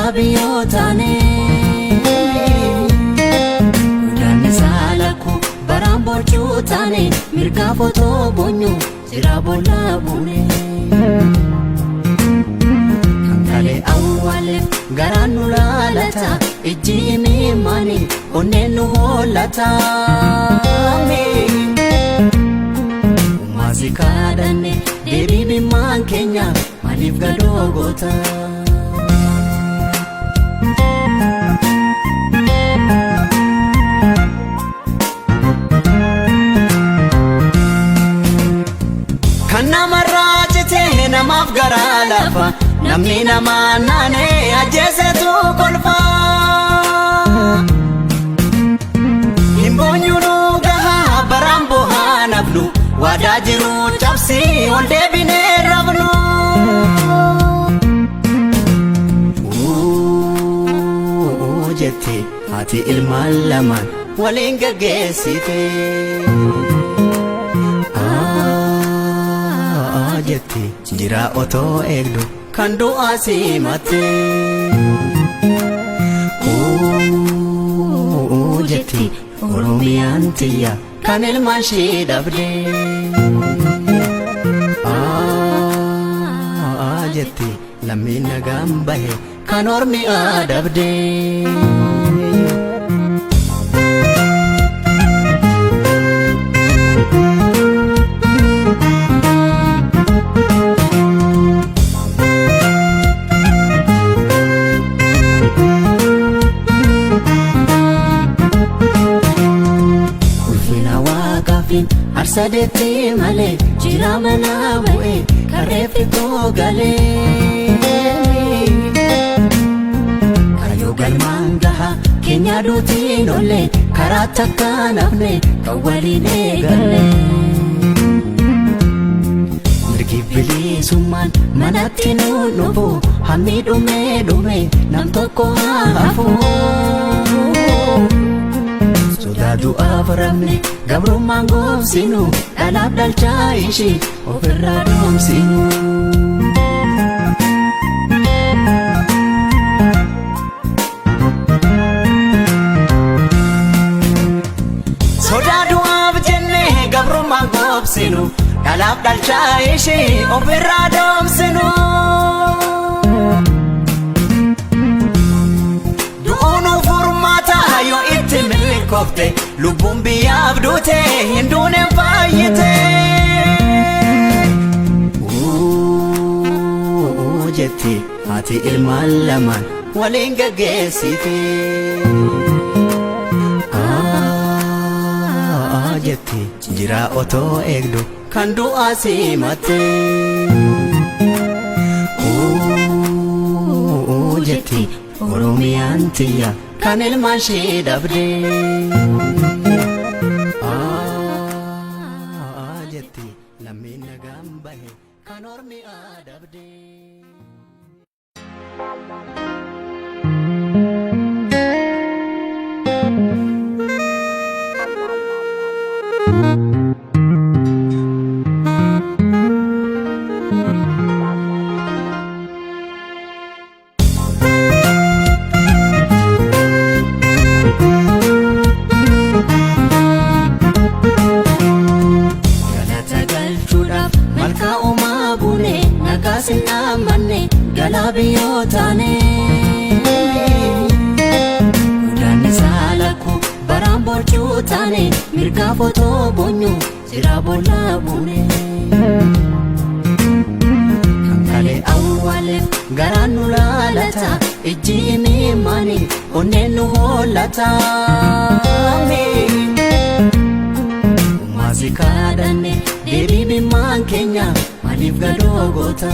galabiyotane Udani salaku barambo chutane mirga foto bonyo sirabola bune Kankale awwale garanula lata ijimi mani onenu holata Umazikadane debibi mankenya malif gadogota Namaf gara lafa namni nama nane ajese tu kolfa Himbonyunu gaha barambo hanablu wadajiru chapsi olde bine rabnu Jette hati ilman laman walinga gesite Jette jira oto egdu kandu asimate Jette oromiyantiya kanil mashi dabde Jette lamina gambahe kanormi adabde Arsadete male jiramana we karefito gale Kayo galmangaha kenya duti nole karata kanafne kawaline gale Mirgibili suman manatinu nubu hamidu me namtoko hafu Sudadu avramne gabru mangom sinu dalab dalcha ishi ofirradom sinu Sudadu avjenne gabru mangom sinu dalab dalcha ishi ofirradom sinu Kofte lubumbi abdute hindune fayete Jette hati ilman laman walinga gesite Jette jira oto egdu kandu asimate Jette oromiyantiya kanil mashi dabde Jette lamina gambahe kanormi adabde galabiyotane Udani salaku barambo chutane mirga foto bonyo sirabola bune Kankale awwale garanula lata ijimi mani onenu holata Umazikadane debibi mankenya malif gadogota